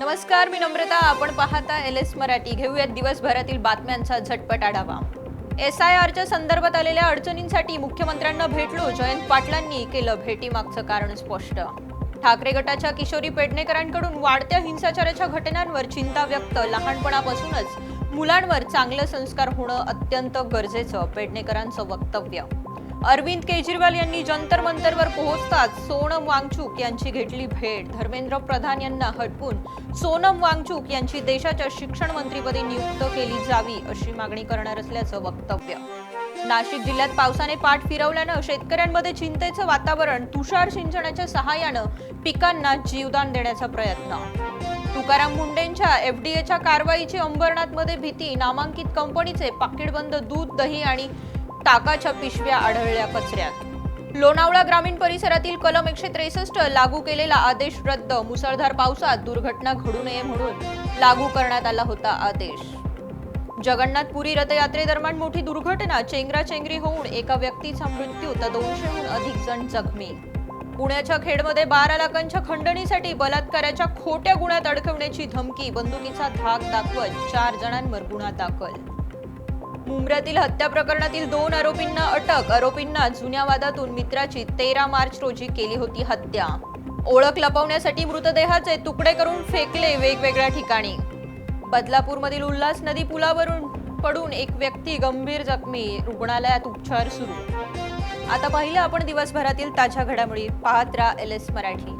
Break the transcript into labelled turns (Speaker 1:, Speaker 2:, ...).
Speaker 1: नमस्कार, मी नम्रता. आपण पाहता LS मराठी. घेऊयात दिवसभरातील बातम्यांचा झटपट आढावा. SIRच्या संदर्भात आलेल्या अडचणींसाठी मुख्यमंत्र्यांना भेटलो. जयंत पाटलांनी केलं भेटीमागचं कारण स्पष्ट. ठाकरे गटाच्या किशोरी पेडणेकरांकडून वाढत्या हिंसाचाराच्या घटनांवर चिंता व्यक्त. लहानपणापासूनच मुलांवर चांगले संस्कार होणं अत्यंत गरजेचं, पेडणेकरांचं वक्तव्य. अरविंद केजरीवाल यांनी जंतर मंतरवर पोहोचताच सोनम वांगचुक यांची घेतली भेट. धर्मेंद्र प्रधान यांना हटवून सोनम वांगचुक यांची देशाच्या शिक्षण मंत्रीपदी नियुक्त केली जावी अशी मागणी करणार असल्याचं वक्तव्य. नाशिक जिल्ह्यात पावसाने पाठ फिरवल्यानं शेतकऱ्यांमध्ये चिंतेचं वातावरण. तुषार सिंचनाच्या सहाय्यानं पिकांना जीवदान देण्याचा प्रयत्न. तुकाराम मुंडेंच्या FDAच्या कारवाईची अंबरनाथमध्ये भीती. नामांकित कंपनीचे पाकिटबंद दूध, दही आणि ताकाच्या पिशव्या आढळल्या कचऱ्यात. लोणावळा ग्रामीण परिसरातील कलम 163 लागू केलेला आदेश रद्द. मुसळधार पावसात दुर्घटना घडू नये म्हणून लागू करण्यात आला होता आदेश. जगन्नाथपुरी रथयात्रेदरम्यान मोठी दुर्घटना. चेंगराचेंगरी होऊन एका व्यक्तीचा मृत्यू तर 200हून अधिक जण जखमी. पुण्याच्या खेडमध्ये 12 लाखांच्या खंडणीसाठी बलात्काराच्या खोट्या गुन्ह्यात अडकवण्याची धमकी. बंदुकीचा धाक दाखवत 4 जणांवर गुन्हा दाखल. मुंब्र्यातील हत्या प्रकरणातील 2 आरोपींना अटक. आरोपींना जुन्या वादातून मित्राची 13 मार्च रोजी केली होती हत्या. ओळख लपवण्यासाठी मृतदेहाचे तुकडे करून फेकले वेगवेगळ्या ठिकाणी. बदलापूरमधील उल्हास नदी पुलावरून पडून एक व्यक्ती गंभीर जखमी. रुग्णालयात उपचार सुरू. आता पाहिलं आपण दिवसभरातील ताज्या घडामोडी. पाहत राहा LS मराठी.